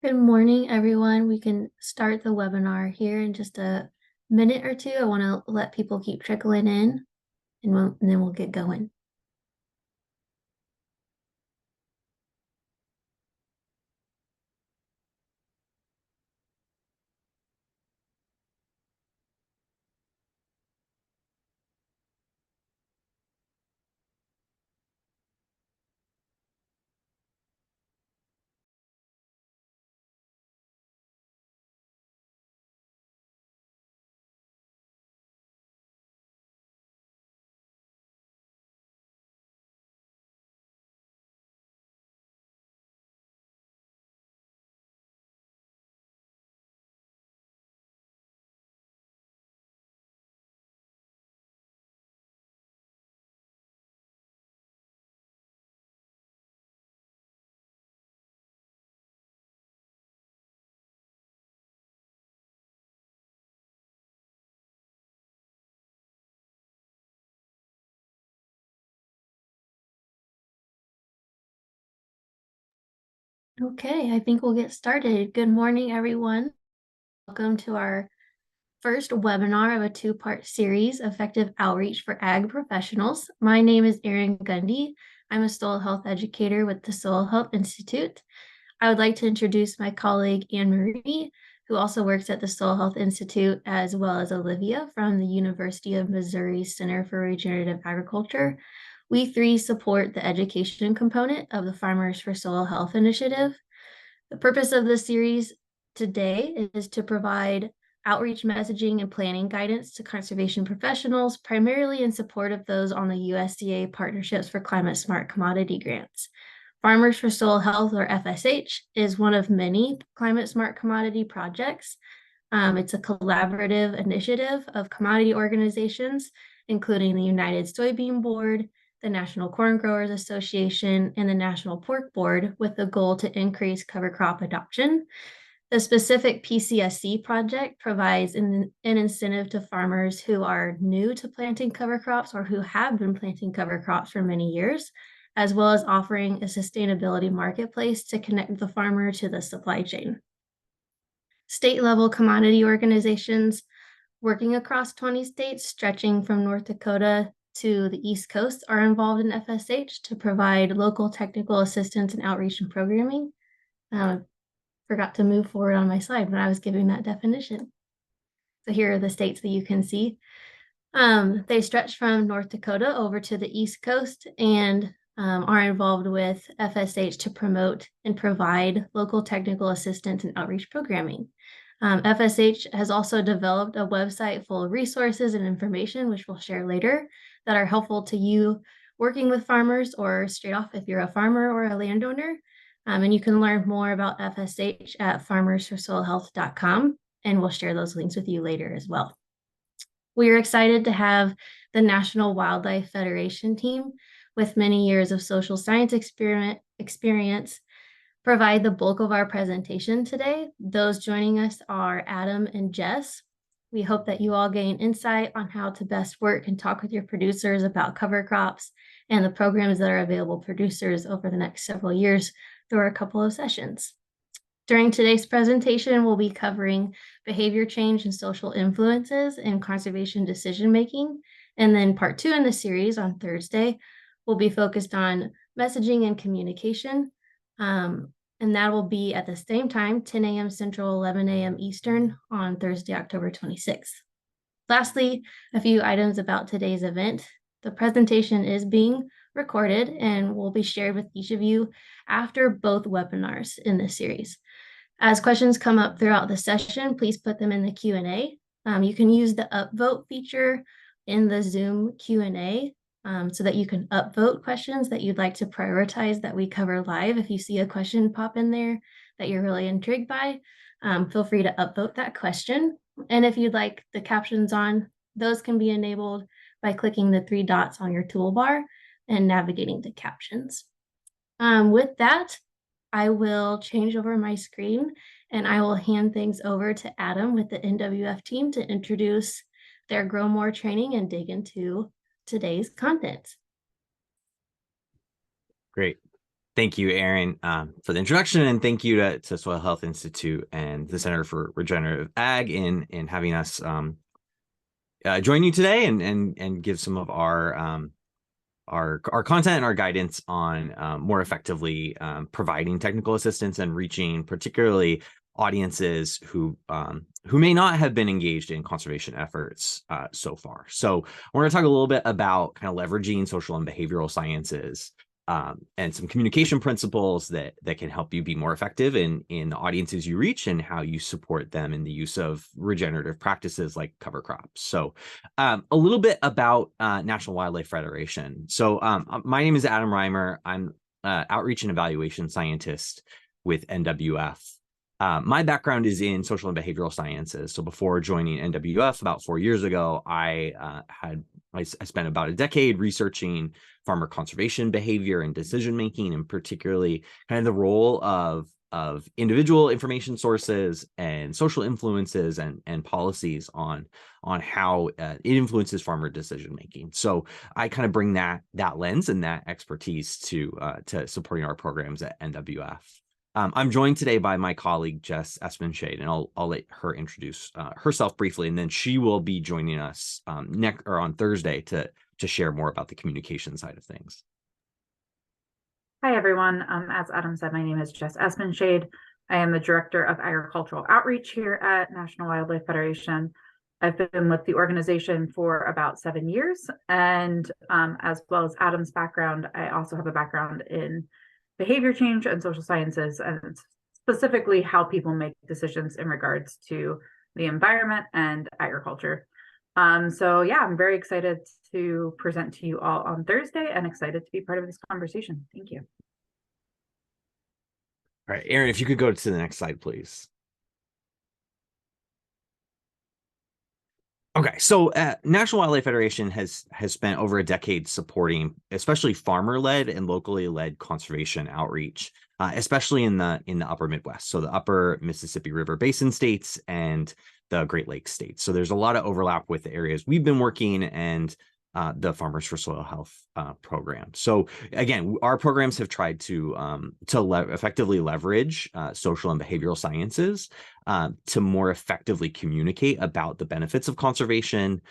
Good morning, everyone. We can start the webinar here in just a minute or two. I want to let people keep trickling in, and then we'll get going. Okay, I think we'll get started. Good morning, everyone. Welcome to our first webinar of a two-part series, Effective Outreach for Ag Professionals. My name is Erin Gundy. I'm a soil health educator with the Soil Health Institute. I would like to introduce my colleague, Anne Marie, who also works at the Soil Health Institute, as well as Olivia from the University of Missouri Center for Regenerative Agriculture. We three support the education component of the Farmers for Soil Health initiative. The purpose of this series today is to provide outreach messaging and planning guidance to conservation professionals, primarily in support of those on the USDA Partnerships for Climate Smart Commodity Grants. Farmers for Soil Health, or FSH, is one of many climate smart commodity projects. It's a collaborative initiative of commodity organizations, including the United Soybean Board, the National Corn Growers Association, and the National Pork Board, with the goal to increase cover crop adoption. The specific PCSC project provides an incentive to farmers who are new to planting cover crops or who have been planting cover crops for many years, as well as offering a sustainability marketplace to connect the farmer to the supply chain. State-level commodity organizations working across 20 states, stretching from North Dakota to the East Coast, are involved in FSH to provide local technical assistance and outreach and programming. Forgot to move forward on my slide when I was giving that definition. So here are the states that you can see. They stretch from North Dakota over to the East Coast and are involved with FSH to promote and provide local technical assistance and outreach programming. FSH has also developed a website full of resources and information, which we'll share later, that are helpful to you working with farmers or straight off if you're a farmer or a landowner. And you can learn more about FSH at farmersforsoilhealth.com, and we'll share those links with you later as well. We are excited to have the National Wildlife Federation team, with many years of social science experience, provide the bulk of our presentation today. Those joining us are Adam and Jess. We hope that you all gain insight on how to best work and talk with your producers about cover crops and the programs that are available to producers over the next several years through a couple of sessions. During today's presentation, we'll be covering behavior change and social influences in conservation decision-making. And then part 2 in the series on Thursday will be focused on messaging and communication. And that will be at the same time, 10 a.m. Central, 11 a.m. Eastern on Thursday, October 26th. Lastly, a few items about today's event. The presentation is being recorded and will be shared with each of you after both webinars in this series. As questions come up throughout the session, please put them in the Q&A. You can use the upvote feature in the Zoom Q&A so that you can upvote questions that you'd like to prioritize that we cover live. If you see a question pop in there that you're really intrigued by, feel free to upvote that question. And if you'd like the captions on, those can be enabled by clicking the 3 dots on your toolbar and navigating to captions. With that, I will change over my screen and I will hand things over to Adam with the NWF team to introduce their Grow More training and dig into today's content. Great. Thank you, Aaron, for the introduction, and thank you to Soil Health Institute and the Center for Regenerative Ag in having us join you today and give some of our content and our guidance on more effectively providing technical assistance and reaching particularly audiences who may not have been engaged in conservation efforts so far. So we're going to talk a little bit about kind of leveraging social and behavioral sciences and some communication principles that can help you be more effective in the audiences you reach and how you support them in the use of regenerative practices like cover crops. So a little bit about National Wildlife Federation. So my name is Adam Reimer. I'm outreach and evaluation scientist with NWF. My background is in social and behavioral sciences. So before joining NWF about 4 years ago, I spent about a decade researching farmer conservation behavior and decision making, and particularly kind of the role of individual information sources and social influences and policies on how it influences farmer decision making. So I kind of bring that lens and that expertise to supporting our programs at NWF. I'm joined today by my colleague, Jess Espenshade, and I'll let her introduce herself briefly, and then she will be joining us on Thursday to share more about the communication side of things. Hi, everyone. As Adam said, my name is Jess Espenshade. I am the Director of Agricultural Outreach here at National Wildlife Federation. I've been with the organization for about 7 years, and as well as Adam's background, I also have a background in behavior change and social sciences, and specifically how people make decisions in regards to the environment and agriculture. So yeah, I'm very excited to present to you all on Thursday and excited to be part of this conversation. Thank you. All right, Aaron, if you could go to the next slide, please. Okay, so National Wildlife Federation has spent over a decade supporting especially farmer-led and locally led conservation outreach, especially in the upper Midwest, so the upper Mississippi River Basin states and the Great Lakes states. So there's a lot of overlap with the areas we've been working and the Farmers for Soil Health program. So again, our programs have tried to effectively leverage social and behavioral sciences to more effectively communicate about the benefits of conservation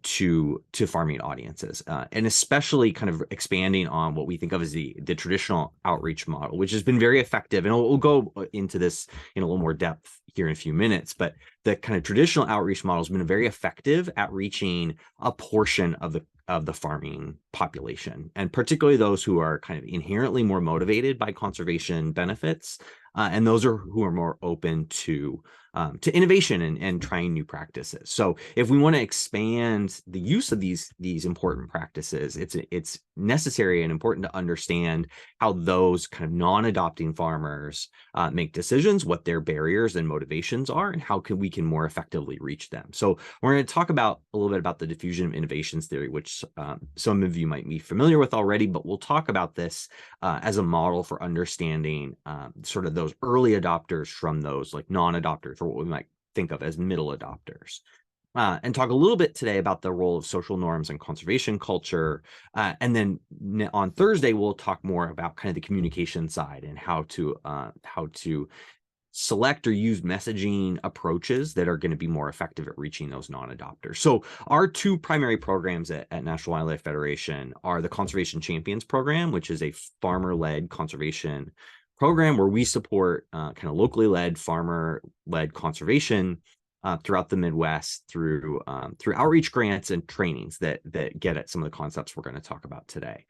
to farming audiences, and especially kind of expanding on what we think of as the traditional outreach model, which has been very effective. And we'll go into this in a little more depth here in a few minutes, but the kind of traditional outreach model has been very effective at reaching a portion of the farming population, and particularly those who are kind of inherently more motivated by conservation benefits, and those who are more open to innovation and trying new practices. So if we want to expand the use of these important practices, it's necessary and important to understand how those kind of non-adopting farmers make decisions, what their barriers and motivations are, and how we can more effectively reach them. So we're going to talk a little bit about the diffusion of innovations theory, which some of you might be familiar with already, but we'll talk about this as a model for understanding sort of those early adopters from those like non-adopters, or what we might think of as middle adopters. And talk a little bit today about the role of social norms and conservation culture. And then on Thursday, we'll talk more about kind of the communication side and how to select or use messaging approaches that are going to be more effective at reaching those non-adopters. So our two primary programs at National Wildlife Federation are the Conservation Champions program, which is a farmer-led conservation program where we support kind of locally led, farmer-led conservation throughout the Midwest through outreach grants and trainings that get at some of the concepts we're going to talk about today.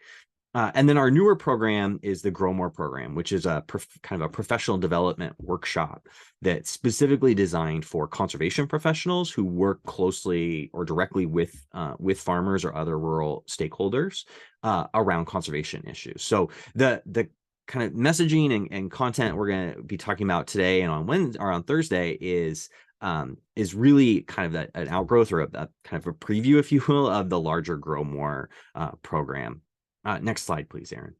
And then our newer program is the Grow More program, which is kind of a professional development workshop that's specifically designed for conservation professionals who work closely or directly with farmers or other rural stakeholders around conservation issues. So the kind of messaging and content we're going to be talking about today and on Wednesday or on Thursday is really kind of an outgrowth or a kind of a preview, if you will, of the larger Grow More program. Next slide, please, Aaron.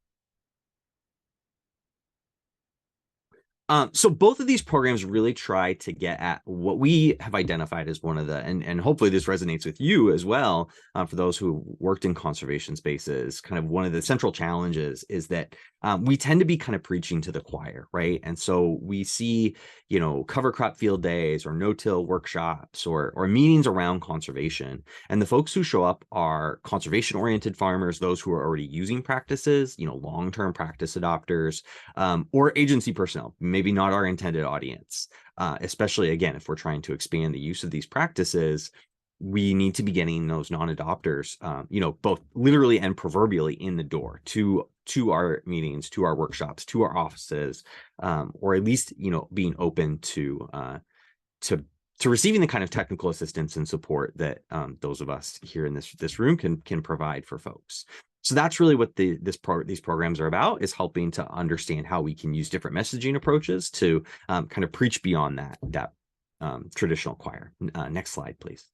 So both of these programs really try to get at what we have identified as one of the, and hopefully this resonates with you as well, for those who worked in conservation spaces, kind of one of the central challenges is that we tend to be kind of preaching to the choir, right? And so we see, cover crop field days or no-till workshops or meetings around conservation. And the folks who show up are conservation-oriented farmers, those who are already using practices, long-term practice adopters, or agency personnel, maybe not our intended audience. Especially, again, if we're trying to expand the use of these practices, we need to be getting those non-adopters, both literally and proverbially in the door to our meetings, to our workshops, to our offices, or at least, being open to receiving the kind of technical assistance and support that those of us here in this room can provide for folks. So that's really what these programs are about, is helping to understand how we can use different messaging approaches to kind of preach beyond that traditional choir. Next slide, please.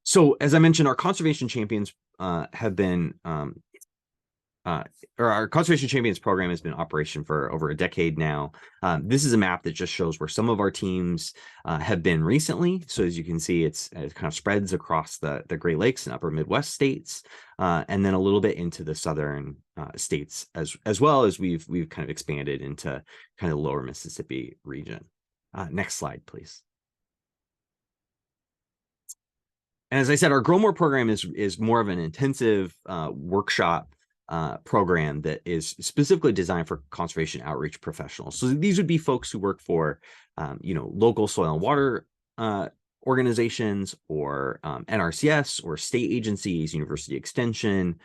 So as I mentioned, our conservation champions have been, or our Conservation Champions program has been in operation for over a decade now. This is a map that just shows where some of our teams have been recently. So as you can see, it kind of spreads across the Great Lakes and upper Midwest states, and then a little bit into the southern states as well as we've kind of expanded into kind of the lower Mississippi region. Next slide, please. And as I said, our Grow More program is more of an intensive workshop program that is specifically designed for conservation outreach professionals. So these would be folks who work for, local soil and water organizations, or NRCS, or state agencies, university extension.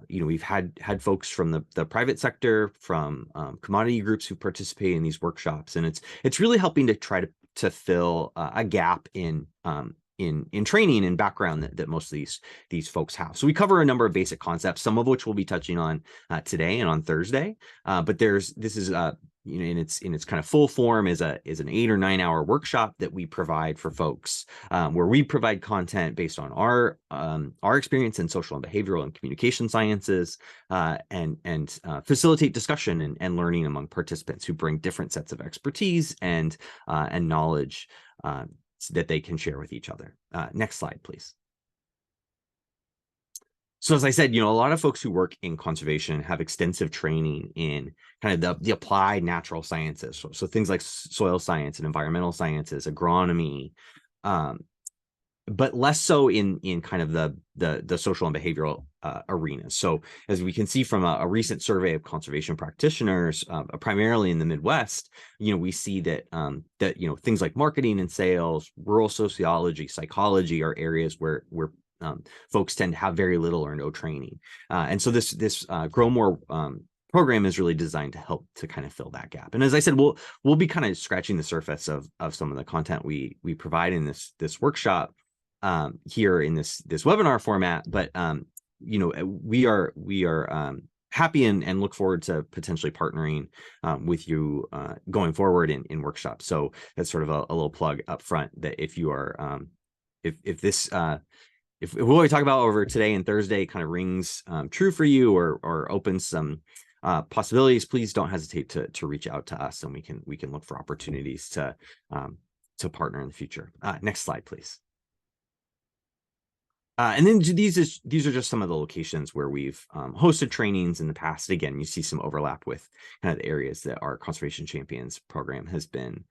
We've had folks from the private sector, from commodity groups who participate in these workshops, and it's really helping to try to fill a gap in training and background that most of these folks have. So we cover a number of basic concepts, some of which we'll be touching on today and on Thursday. But this is in its kind of full form is an 8 or 9 hour workshop that we provide for folks, where we provide content based on our experience in social and behavioral and communication sciences, and facilitate discussion and learning among participants who bring different sets of expertise and knowledge that they can share with each other. Next slide, please. So as I said, a lot of folks who work in conservation have extensive training in kind of the applied natural sciences. So things like soil science and environmental sciences, agronomy, but less so in kind of the social and behavioral arenas. So as we can see from a recent survey of conservation practitioners, primarily in the Midwest, we see that things like marketing and sales, rural sociology, psychology are areas where folks tend to have very little or no training. And so this Grow More program is really designed to help to kind of fill that gap. And as I said, we'll be kind of scratching the surface of some of the content we provide in this workshop here in this webinar format, but we are happy and look forward to potentially partnering with you going forward in workshops. So that's sort of a little plug up front, that if you are if what we talk about over today and Thursday kind of rings true for you, or opens some possibilities, please don't hesitate to reach out to us, and we can look for opportunities to partner in the future. Next slide, please. And then these are just some of the locations where we've hosted trainings in the past. Again, you see some overlap with kind of the areas that our Conservation Champions program has been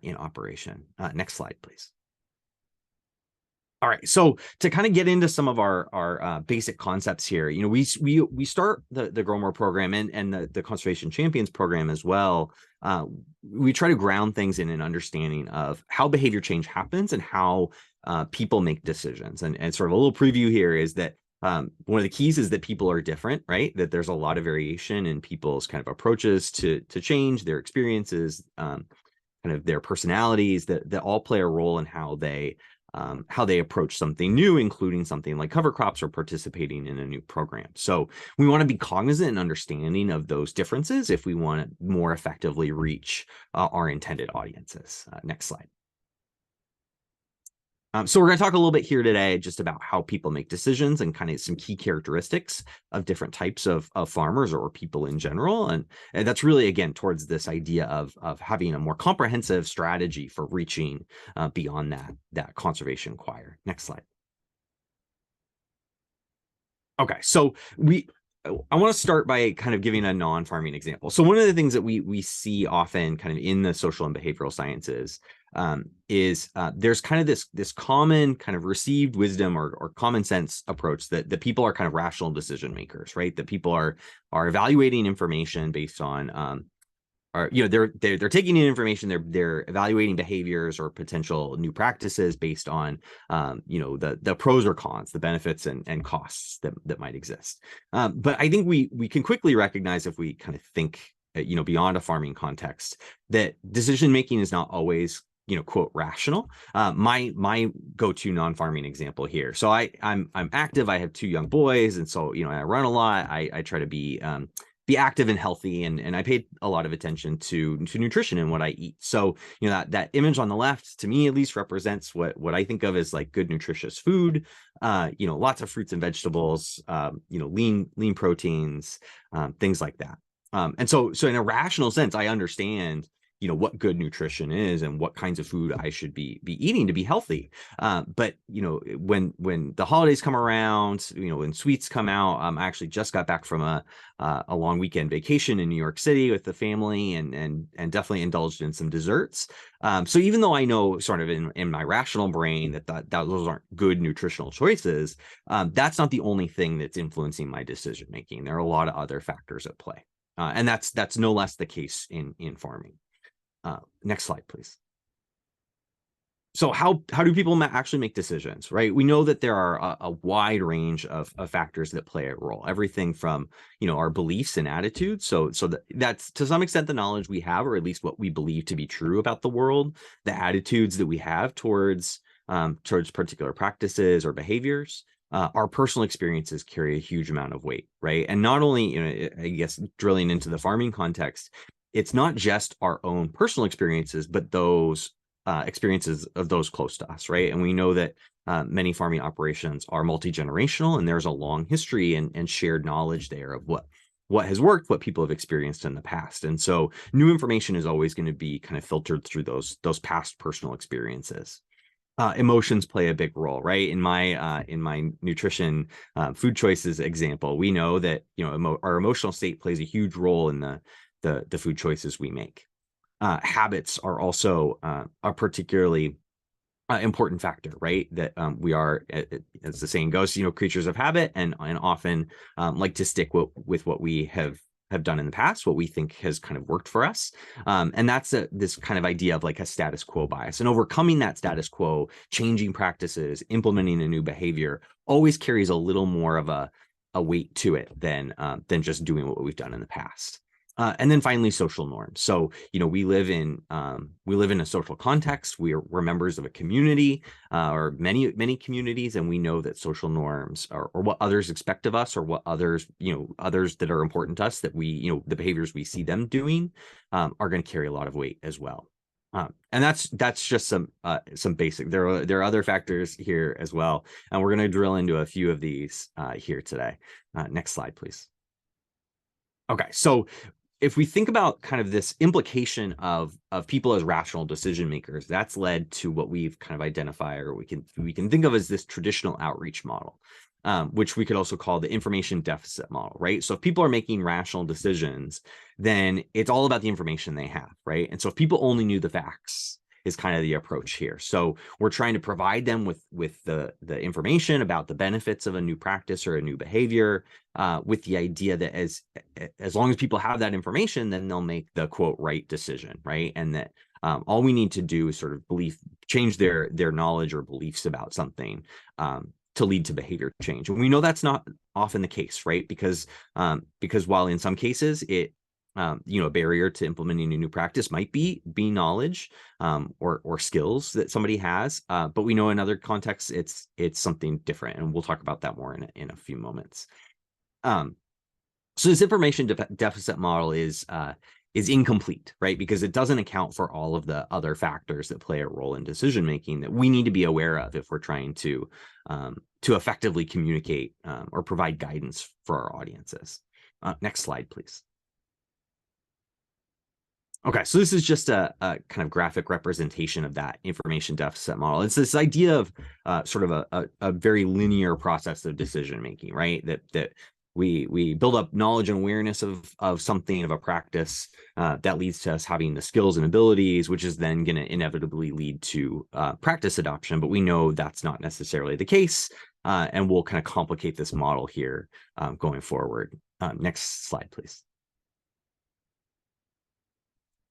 in operation. Next slide, please. All right, so to kind of get into some of our basic concepts here, we start the Grow More program and the Conservation Champions program as well. We try to ground things in an understanding of how behavior change happens and how people make decisions. And sort of a little preview here is that one of the keys is that people are different, right? That there's a lot of variation in people's kind of approaches to change, their experiences, kind of their personalities, that all play a role in how they approach something new, including something like cover crops or participating in a new program. So we want to be cognizant and understanding of those differences if we want to more effectively reach our intended audiences. Next slide. So we're going to talk a little bit here today just about how people make decisions and kind of some key characteristics of different types of farmers or people in general. And that's really, again, towards this idea of having a more comprehensive strategy for reaching beyond that conservation choir. Next slide. Okay, so I want to start by kind of giving a non-farming example. So one of the things that we see often kind of in the social and behavioral sciences is there's kind of this common kind of received wisdom or common sense approach that people are kind of rational decision makers, right? That people are evaluating information based on or they're taking in information, they're evaluating behaviors or potential new practices based on the pros or cons, the benefits and costs that might exist. But I think we can quickly recognize, if we kind of think beyond a farming context, that decision making is not always quote rational. My go-to non-farming example here. So I'm active. I have 2 young boys, and so I run a lot. I try to be active and healthy, and I paid a lot of attention to nutrition and what I eat. So that image on the left, to me at least, represents what I think of as like good nutritious food. Lots of fruits and vegetables, lean proteins, things like that. And so in a rational sense, I understand what good nutrition is and what kinds of food I should be eating to be healthy. But when the holidays come around, when sweets come out, I actually just got back from a long weekend vacation in New York City with the family, and definitely indulged in some desserts. So even though I know sort of in my rational brain that those aren't good nutritional choices, that's not the only thing that's influencing my decision making. There are a lot of other factors at play, and that's no less the case in farming. Next slide, please. So how do people actually make decisions, right? We know that there are a wide range of factors that play a role. Everything from our beliefs and attitudes. So that's to some extent the knowledge we have, or at least what we believe to be true about the world. The attitudes that we have towards particular practices or behaviors. Our personal experiences carry a huge amount of weight, right? And not only, I guess, drilling into the farming context, it's not just our own personal experiences, but those experiences of those close to us, right? And we know that many farming operations are multi-generational, and there's a long history and shared knowledge there of what has worked, what people have experienced in the past. And so new information is always going to be kind of filtered through those past personal experiences. Emotions play a big role, right? In my nutrition food choices example, we know that our emotional state plays a huge role in the food choices we make. Habits are also a particularly important factor, right? That we are, as the saying goes, creatures of habit, and often like to stick with what we have done in the past, what we think has kind of worked for us. And that's this kind of idea of like a status quo bias, and overcoming that status quo, changing practices, implementing a new behavior always carries a little more of a weight to it than just doing what we've done in the past. And then finally, social norms. So, we live in a social context. We're members of a community, or many communities, and we know that social norms or what others expect of us, or what others that are important to us, that we the behaviors we see them doing are going to carry a lot of weight as well. And that's just some basic. There are other factors here as well, and we're going to drill into a few of these here today. Next slide, please. Okay, so if we think about kind of this implication of people as rational decision makers, that's led to what we've kind of identified, or we can think of as this traditional outreach model, which we could also call the information deficit model, right? So if people are making rational decisions, then it's all about the information they have, right? And so if people only knew the facts, is kind of the approach here. So we're trying to provide them with the information about the benefits of a new practice or a new behavior, with the idea that as long as people have that information, then they'll make the quote right decision, right? And that all we need to do is sort of change their knowledge or beliefs about something to lead to behavior change. And we know that's not often the case, right? Because while in some cases a barrier to implementing a new practice might be knowledge or skills that somebody has, but we know in other contexts it's something different, and we'll talk about that more in a few moments. So this information deficit model is is incomplete, right? Because it doesn't account for all of the other factors that play a role in decision making that we need to be aware of if we're trying to effectively communicate or provide guidance for our audiences. Next slide, please. Okay, so this is just a kind of graphic representation of that information deficit model. It's this idea of sort of a very linear process of decision making, right? That we build up knowledge and awareness of something, of a practice that leads to us having the skills and abilities, which is then going to inevitably lead to practice adoption. But we know that's not necessarily the case, and we'll kind of complicate this model here going forward. Next slide, please.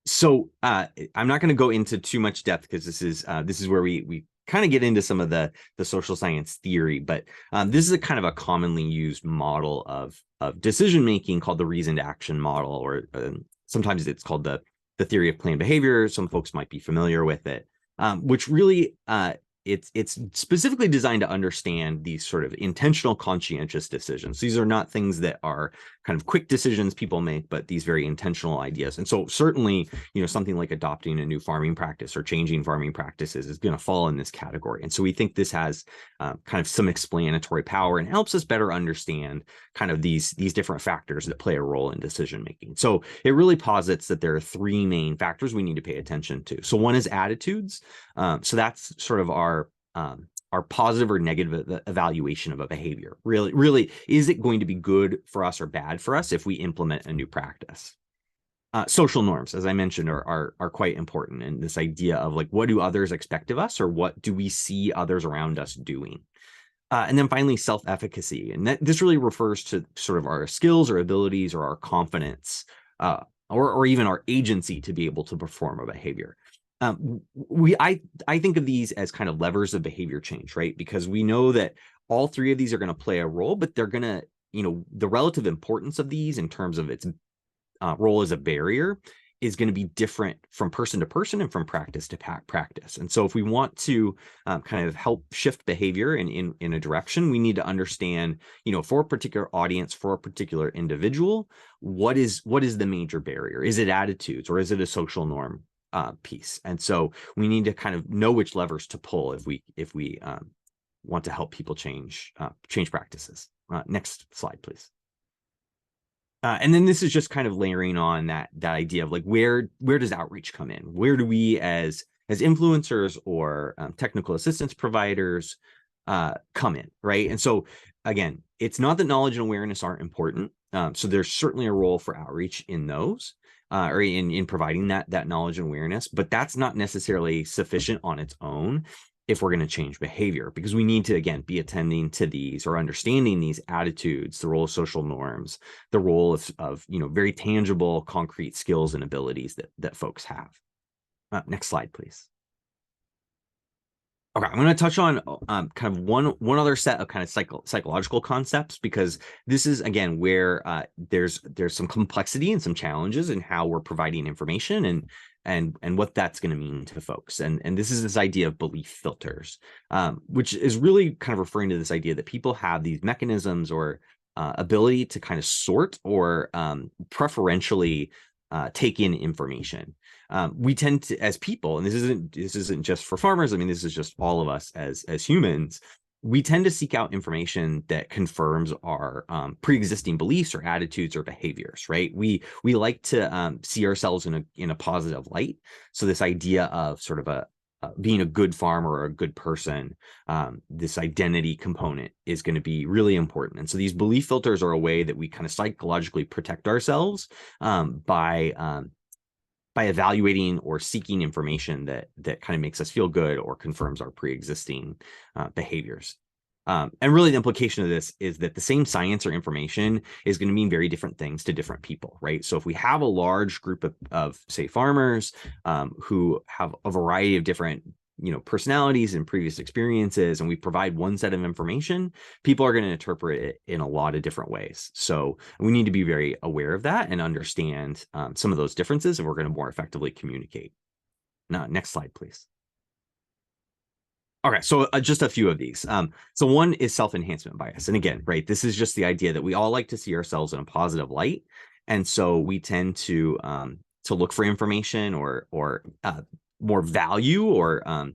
So I'm not going to go into too much depth because this is where we kind of get into some of the social science theory, but this is a kind of a commonly used model of decision making called the reasoned action model, or sometimes it's called the theory of planned behavior. Some folks might be familiar with it, which really it's specifically designed to understand these sort of intentional, conscientious decisions. These are not things that are kind of quick decisions people make, but these very intentional ideas. And so certainly, something like adopting a new farming practice or changing farming practices is going to fall in this category. And so we think this has kind of some explanatory power and helps us better understand kind of these different factors that play a role in decision making. So it really posits that there are three main factors we need to pay attention to. So one is attitudes. So that's sort of our positive or negative evaluation of a behavior. Really, is it going to be good for us or bad for us if we implement a new practice? Social norms, as I mentioned, are quite important. And this idea of like, what do others expect of us, or what do we see others around us doing? And then finally, self-efficacy. And this really refers to sort of our skills or abilities or our confidence, or even our agency to be able to perform a behavior. I think of these as kind of levers of behavior change, right? Because we know that all three of these are going to play a role, but they're going to, the relative importance of these in terms of its role as a barrier is going to be different from person to person and from practice to practice. And so if we want to kind of help shift behavior in a direction, we need to understand, for a particular audience, for a particular individual, what is the major barrier? Is it attitudes, or is it a social norm piece? And so we need to kind of know which levers to pull if we want to help people change practices. Next slide, please. And then this is just kind of layering on that idea of like, where does outreach come in? Where do we as influencers or technical assistance providers come in, right? And so again, it's not that knowledge and awareness aren't important. So there's certainly a role for outreach in those. Or in providing that knowledge and awareness, but that's not necessarily sufficient on its own if we're going to change behavior, because we need to, again, be attending to these or understanding these attitudes, the role of social norms, the role of very tangible, concrete skills and abilities that folks have. Next slide, please. Okay, I'm going to touch on kind of one other set of kind of psychological concepts, because this is, again, where there's some complexity and some challenges in how we're providing information and what that's going to mean to folks. And this is this idea of belief filters, which is really kind of referring to this idea that people have these mechanisms or ability to kind of sort or preferentially take in information. We tend to, as people, and this isn't just for farmers, I mean, this is just all of us as humans, we tend to seek out information that confirms our pre-existing beliefs or attitudes or behaviors, right? We like to see ourselves in a positive light. So this idea of sort of being a good farmer or a good person, this identity component is going to be really important. And so these belief filters are a way that we kind of psychologically protect ourselves by evaluating or seeking information that kind of makes us feel good or confirms our pre-existing behaviors. And really the implication of this is that the same science or information is going to mean very different things to different people, right? So if we have a large group of say, farmers who have a variety of different personalities and previous experiences, and we provide one set of information, people are going to interpret it in a lot of different ways. So we need to be very aware of that and understand some of those differences if we're going to more effectively communicate. Now, next slide, please. Okay, so just a few of these. So one is self-enhancement bias. And again, right, this is just the idea that we all like to see ourselves in a positive light. And so we tend to look for information or more value or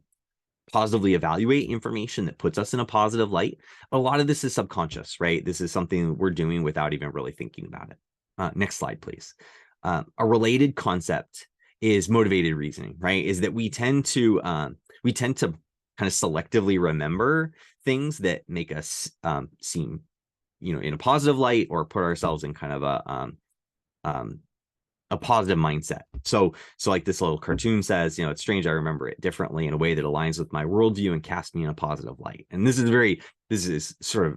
positively evaluate information that puts us in a positive light. A lot of this is subconscious, right? This is something we're doing without even really thinking about it. Next slide, please. A related concept is motivated reasoning, right? Is that we tend to kind of selectively remember things that make us seem, in a positive light, or put ourselves in kind of a positive mindset. So like this little cartoon says, it's strange I remember it differently in a way that aligns with my worldview and casts me in a positive light. And this is sort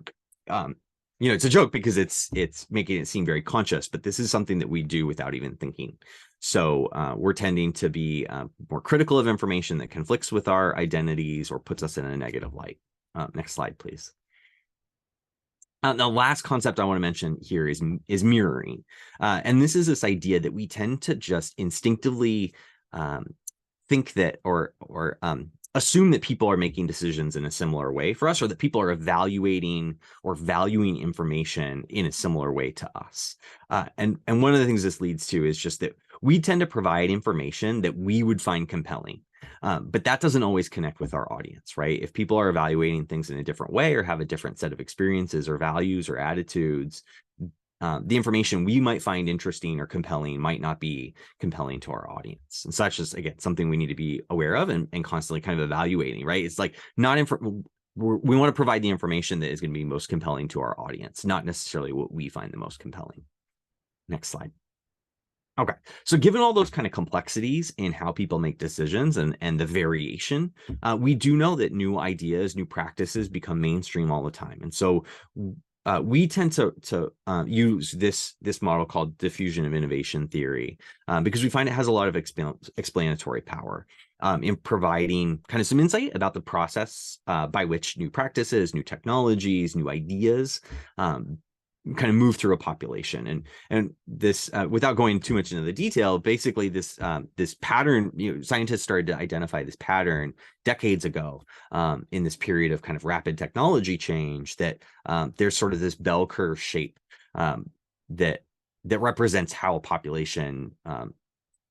of it's a joke because it's making it seem very conscious, but this is something that we do without even thinking. So we're tending to be more critical of information that conflicts with our identities or puts us in a negative light. Next slide, please. The last concept I want to mention here is mirroring. And this is this idea that we tend to just instinctively think that or assume that people are making decisions in a similar way for us, or that people are evaluating or valuing information in a similar way to us. And one of the things this leads to is just that we tend to provide information that we would find compelling. But that doesn't always connect with our audience, right? If people are evaluating things in a different way or have a different set of experiences or values or attitudes, the information we might find interesting or compelling might not be compelling to our audience. And so that's just, again, something we need to be aware of and constantly kind of evaluating, right? It's like we want to provide the information that is going to be most compelling to our audience, not necessarily what we find the most compelling. Next slide. Okay, so given all those kind of complexities in how people make decisions and the variation, we do know that new ideas, new practices become mainstream all the time. And so we tend to use this model called diffusion of innovation theory because we find it has a lot of explanatory power in providing kind of some insight about the process by which new practices, new technologies, new ideas kind of move through a population. And this, without going too much into the detail, basically this pattern, scientists started to identify this pattern decades ago in this period of kind of rapid technology change, that there's sort of this bell curve shape that represents how a population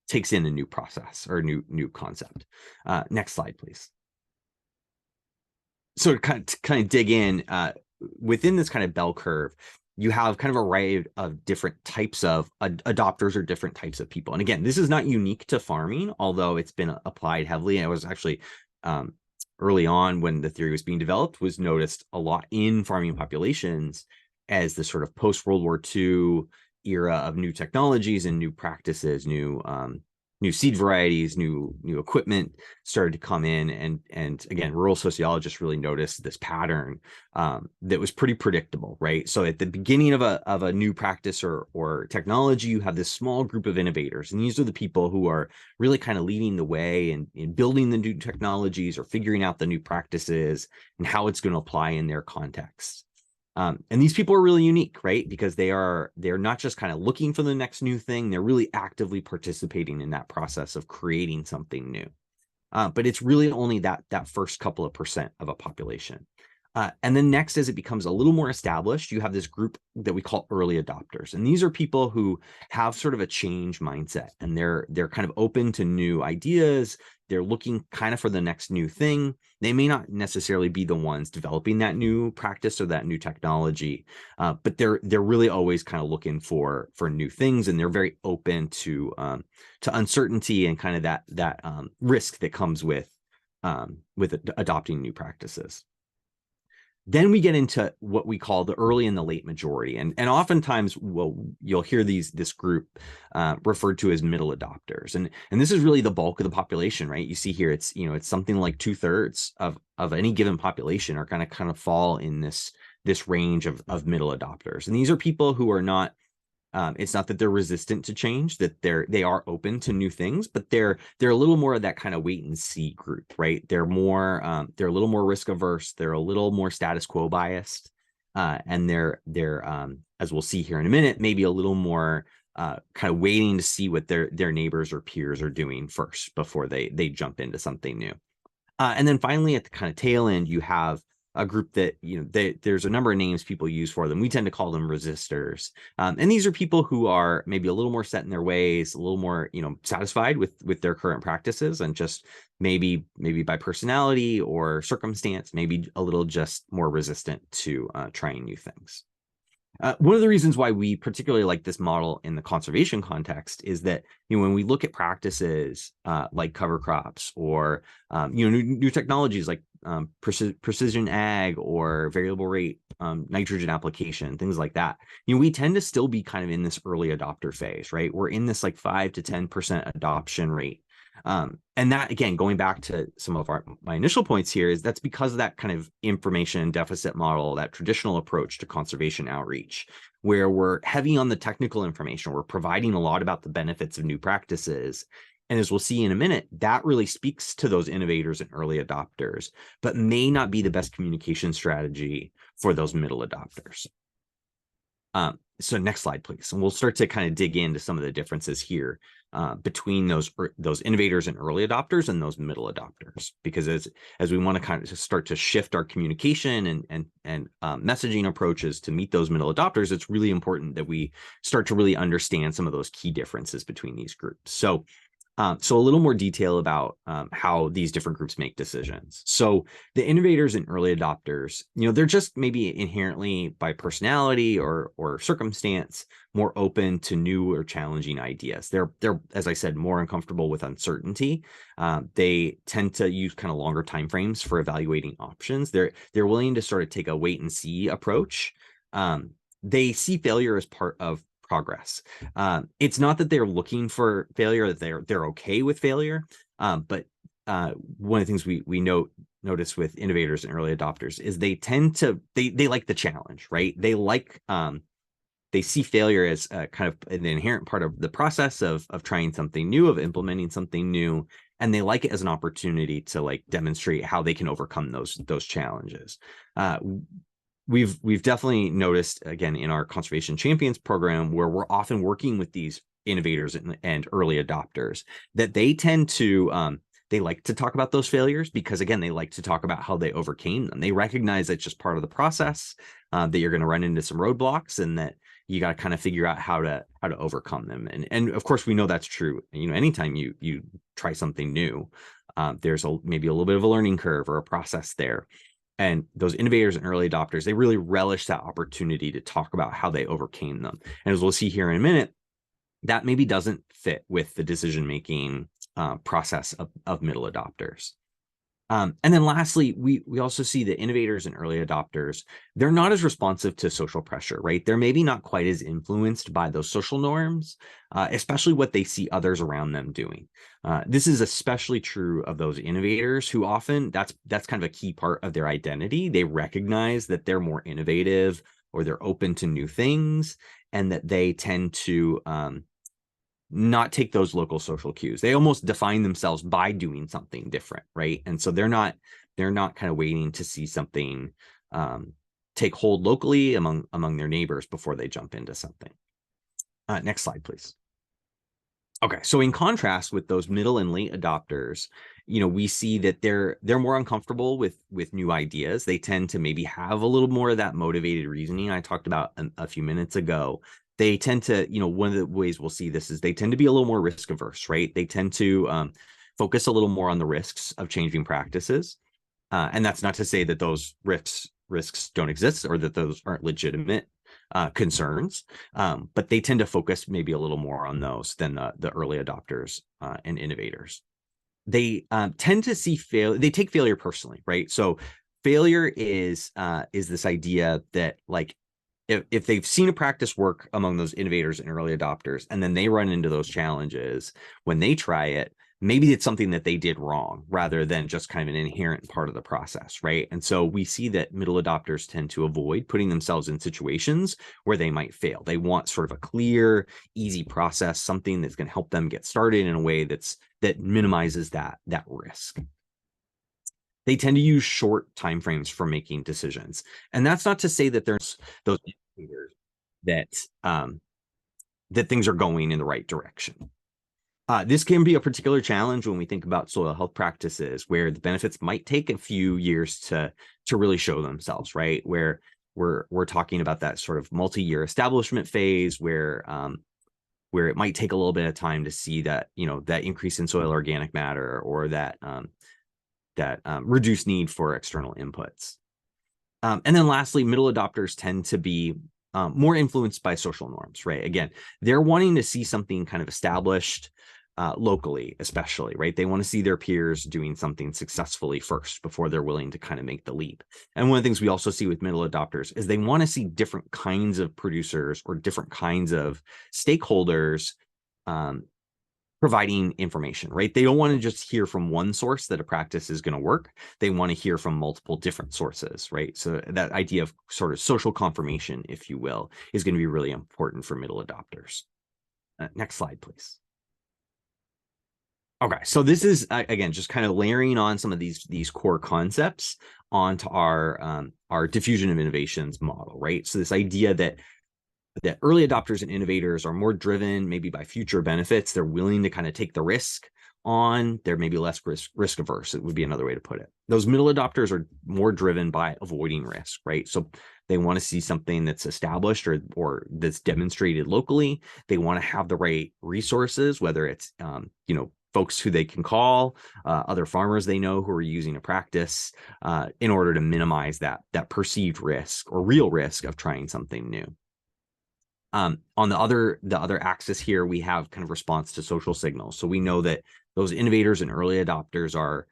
takes in a new process or new concept. Next slide, please. So to kind of dig in within this kind of bell curve, you have kind of an array of different types of adopters or different types of people. And again, this is not unique to farming, although it's been applied heavily. And it was actually early on when the theory was being developed, was noticed a lot in farming populations as the sort of post-World War II era of new technologies and new practices, new seed varieties, new equipment started to come in, and again, rural sociologists really noticed this pattern that was pretty predictable, right? So at the beginning of a new practice or technology, you have this small group of innovators, and these are the people who are really kind of leading the way in building the new technologies or figuring out the new practices and how it's going to apply in their context. And these people are really unique, right? Because they're not just kind of looking for the next new thing, they're really actively participating in that process of creating something new. But it's really only that first couple of percent of a population. And then next, as it becomes a little more established, you have this group that we call early adopters. And these are people who have sort of a change mindset, and they're kind of open to new ideas. They're looking kind of for the next new thing. They may not necessarily be the ones developing that new practice or that new technology, but they're really always kind of looking for new things, and they're very open to uncertainty and kind of that risk that comes with adopting new practices. Then we get into what we call the early and the late majority. And oftentimes you'll hear this group referred to as middle adopters. And this is really the bulk of the population, right? You see here, it's something like 2/3 of any given population are going to kind of fall in this range of middle adopters. And these are people who are not, it's not that they're resistant to change, that they are open to new things, but they're a little more of that kind of wait and see group, right? They're a little more risk averse. They're a little more status quo biased, and they're as we'll see here in a minute, maybe a little more kind of waiting to see what their neighbors or peers are doing first before they jump into something new. And then finally, at the kind of tail end, you have a group that, there's a number of names people use for them. We tend to call them resistors. And these are people who are maybe a little more set in their ways, a little more, satisfied with their current practices, and just maybe by personality or circumstance, maybe a little just more resistant to trying new things. One of the reasons why we particularly like this model in the conservation context is that, when we look at practices like cover crops, or new technologies like precision ag or variable rate nitrogen application, things like that, we tend to still be kind of in this early adopter phase, right? We're in this like 5 to 10% adoption rate. And that, again, going back to some of my initial points here, is that's because of that kind of information deficit model, that traditional approach to conservation outreach, where we're heavy on the technical information. We're providing a lot about the benefits of new practices. And as we'll see in a minute, that really speaks to those innovators and early adopters, but may not be the best communication strategy for those middle adopters. So next slide, please. And we'll start to kind of dig into some of the differences here between those innovators and early adopters and those middle adopters, because as we want to kind of start to shift our communication and messaging approaches to meet those middle adopters, it's really important that we start to really understand some of those key differences between these groups. So a little more detail about how these different groups make decisions. So the innovators and early adopters, they're just maybe inherently, by personality or circumstance, more open to new or challenging ideas. They're, as I said, more uncomfortable with uncertainty. They tend to use kind of longer timeframes for evaluating options. They're willing to sort of take a wait and see approach. They see failure as part of progress. It's not that they're looking for failure, that they're okay with failure. But one of the things we notice with innovators and early adopters is they tend to, they like the challenge, right? They see failure as kind of an inherent part of the process of trying something new, of implementing something new. And they like it as an opportunity to like demonstrate how they can overcome those challenges. We've definitely noticed, again, in our Conservation Champions program, where we're often working with these innovators and early adopters, that they tend to, they like to talk about those failures because, again, they like to talk about how they overcame them. They recognize it's just part of the process, that you're going to run into some roadblocks, and that you got to kind of figure out how to overcome them. And of course, we know that's true. Anytime you try something new, there's maybe a little bit of a learning curve or a process there. And those innovators and early adopters, they really relish that opportunity to talk about how they overcame them. And as we'll see here in a minute, that maybe doesn't fit with the decision-making process of middle adopters. And then lastly, we also see the innovators and early adopters, they're not as responsive to social pressure, right? They're maybe not quite as influenced by those social norms, especially what they see others around them doing. This is especially true of those innovators who often, that's kind of a key part of their identity. They recognize that they're more innovative, or they're open to new things, and that they tend to not take those local social cues. They almost define themselves by doing something different, right? And so they're not kind of waiting to see something take hold locally among their neighbors before they jump into something. Next slide, please. Okay, so in contrast with those middle and late adopters, we see that they're more uncomfortable with new ideas. They tend to maybe have a little more of that motivated reasoning I talked about a few minutes ago. They tend to, one of the ways we'll see this is they tend to be a little more risk averse, right? They tend to focus a little more on the risks of changing practices. And that's not to say that those risks don't exist, or that those aren't legitimate concerns, but they tend to focus maybe a little more on those than the early adopters and innovators. They tend to see failure. They take failure personally, right? So failure is this idea that, like, if they've seen a practice work among those innovators and early adopters, and then they run into those challenges when they try it, maybe it's something that they did wrong rather than just kind of an inherent part of the process, right? And so we see that middle adopters tend to avoid putting themselves in situations where they might fail. They want sort of a clear, easy process, something that's going to help them get started in a way that minimizes that risk. They tend to use short timeframes for making decisions. And that's not to say that there's those indicators that things are going in the right direction. This can be a particular challenge when we think about soil health practices, where the benefits might take a few years to really show themselves, right? Where we're talking about that sort of multi-year establishment phase, where it might take a little bit of time to see that, that increase in soil organic matter, or that reduced need for external inputs. And then lastly, middle adopters tend to be more influenced by social norms, right? Again, they're wanting to see something kind of established locally, especially, right? They want to see their peers doing something successfully first before they're willing to kind of make the leap. And one of the things we also see with middle adopters is they want to see different kinds of producers or different kinds of stakeholders providing information, right? They don't want to just hear from one source that a practice is going to work. They want to hear from multiple different sources, right? So that idea of sort of social confirmation, if you will, is going to be really important for middle adopters. Next slide, please. Okay, so this is again just kind of layering on some of these core concepts onto our diffusion of innovations model, right? So this idea that early adopters and innovators are more driven maybe by future benefits. They're willing to kind of take the risk on. They're maybe less risk averse. It would be another way to put it. Those middle adopters are more driven by avoiding risk, right? So they want to see something that's established or that's demonstrated locally. They want to have the right resources, whether it's folks who they can call, other farmers they know who are using a practice, in order to minimize that perceived risk or real risk of trying something new. On the other axis here, we have kind of response to social signals. So we know that those innovators and early adopters are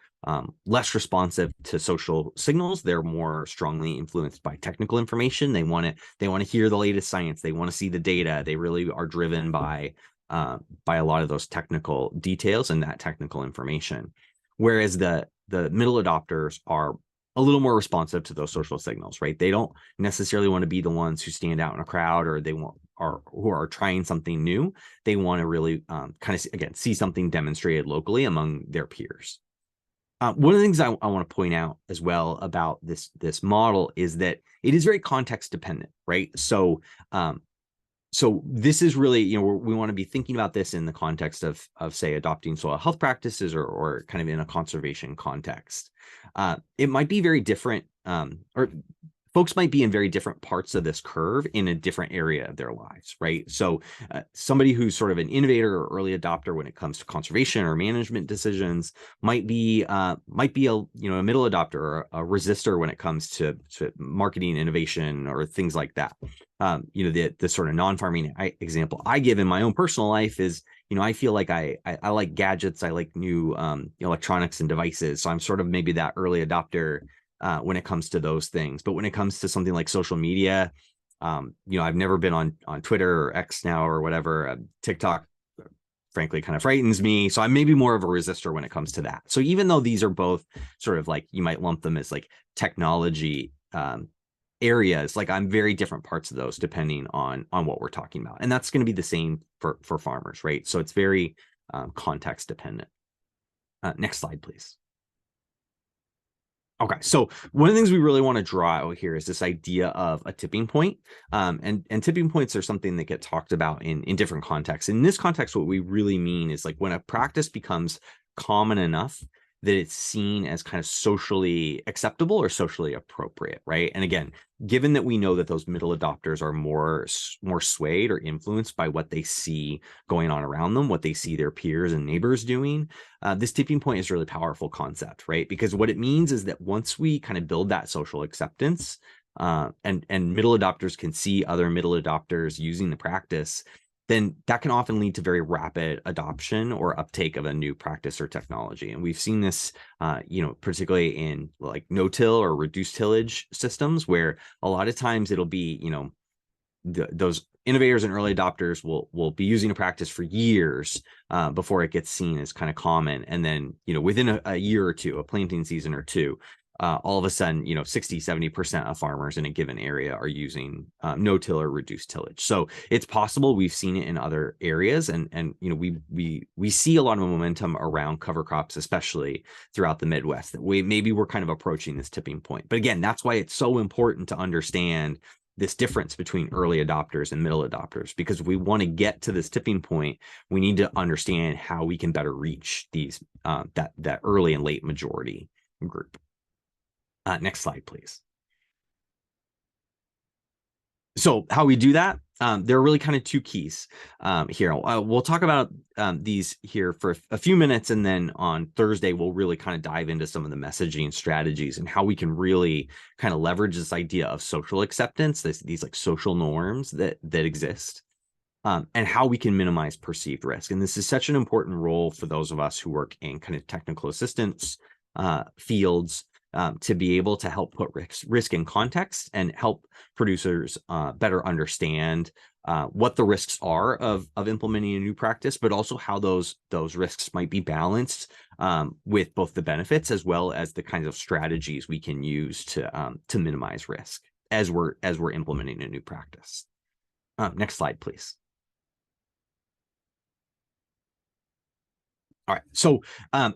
less responsive to social signals. They're more strongly influenced by technical information. They want to hear the latest science. They want to see the data. They really are driven by a lot of those technical details and that technical information. Whereas the middle adopters are a little more responsive to those social signals, right? They don't necessarily want to be the ones who stand out in a crowd, or who are trying something new. They want to really kind of, again, see something demonstrated locally among their peers. One of the things I want to point out as well about this model is that it is very context dependent, right? So this is really, we want to be thinking about this in the context of say, adopting soil health practices or kind of in a conservation context. It might be very different, or folks might be in very different parts of this curve in a different area of their lives, right? So somebody who's sort of an innovator or early adopter when it comes to conservation or management decisions might be a middle adopter or a resistor when it comes to marketing innovation or things like that. The sort of non-farming example I give in my own personal life is, I feel like I like gadgets. I like new electronics and devices. So I'm sort of maybe that early adopter when it comes to those things. But when it comes to something like social media, I've never been on Twitter or X now or whatever. TikTok, frankly, kind of frightens me. So I'm maybe more of a resistor when it comes to that. So even though these are both sort of like, you might lump them as like technology areas, like I'm very different parts of those depending on what we're talking about. And that's going to be the same for farmers, right? So it's very context dependent. Next slide, please. Okay, so one of the things we really want to draw out here is this idea of a tipping point. And tipping points are something that get talked about in different contexts. In this context, what we really mean is like when a practice becomes common enough that it's seen as kind of socially acceptable or socially appropriate, right? And again, given that we know that those middle adopters are more swayed or influenced by what they see going on around them, what they see their peers and neighbors doing, this tipping point is a really powerful concept, right? Because what it means is that once we kind of build that social acceptance, and middle adopters can see other middle adopters using the practice, then that can often lead to very rapid adoption or uptake of a new practice or technology. And we've seen this, particularly in like no-till or reduced tillage systems, where a lot of times it'll be, those innovators and early adopters will be using a practice for years before it gets seen as kind of common. And then, within a year or two, a planting season or two, all of a sudden, 60-70% of farmers in a given area are using no-till or reduced tillage. So it's possible. We've seen it in other areas, and we see a lot of momentum around cover crops, especially throughout the Midwest, that we're kind of approaching this tipping point. But again, that's why it's so important to understand this difference between early adopters and middle adopters, because if we want to get to this tipping point, we need to understand how we can better reach these that early and late majority group. Next slide, please. So how we do that, there are really kind of two keys here. We'll talk about these here for a few minutes, and then on Thursday, we'll really kind of dive into some of the messaging strategies and how we can really kind of leverage this idea of social acceptance, these like social norms that exist, and how we can minimize perceived risk. And this is such an important role for those of us who work in kind of technical assistance fields, to be able to help put risk in context and help producers better understand what the risks are of implementing a new practice, but also how those risks might be balanced with both the benefits as well as the kinds of strategies we can use to minimize risk as we're implementing a new practice. Next slide, please. All right, so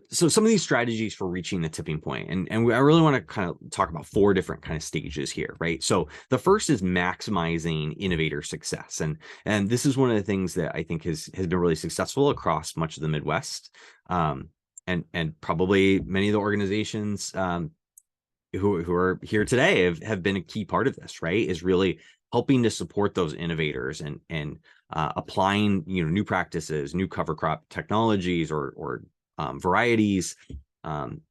some of these strategies for reaching the tipping point, and I really want to kind of talk about 4 different kind of stages here, right? So the first is maximizing innovator success, and this is one of the things that I think has been really successful across much of the Midwest, and probably many of the organizations who are here today have been a key part of this, right? Is really helping to support those innovators and applying new practices, new cover crop technologies or varieties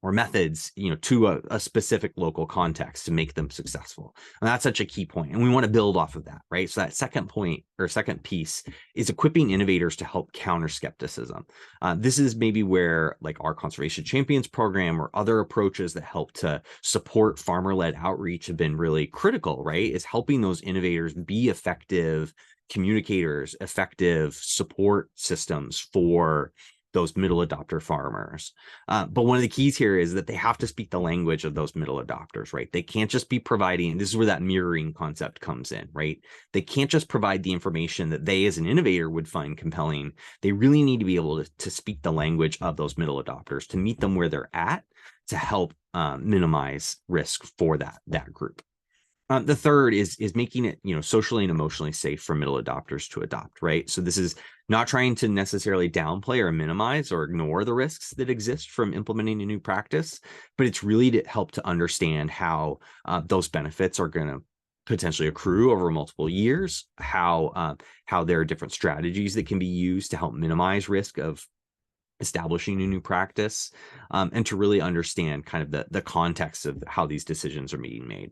or methods to a specific local context to make them successful. And that's such a key point, and we want to build off of that, right? So that second point or second piece is equipping innovators to help counter skepticism. This is maybe where like our Conservation Champions program or other approaches that help to support farmer-led outreach have been really critical, right? Is helping those innovators be effective communicators, effective support systems for those middle adopter farmers. But one of the keys here is that they have to speak the language of those middle adopters, right? They can't just be providing, this is where that mirroring concept comes in, right? They can't just provide the information that they as an innovator would find compelling. They really need to be able to speak the language of those middle adopters, to meet them where they're at, to help minimize risk for that group. The third is making it socially and emotionally safe for middle adopters to adopt, right? So this is not trying to necessarily downplay or minimize or ignore the risks that exist from implementing a new practice, but it's really to help to understand how those benefits are going to potentially accrue over multiple years, how there are different strategies that can be used to help minimize risk of establishing a new practice, and to really understand kind of the context of how these decisions are being made.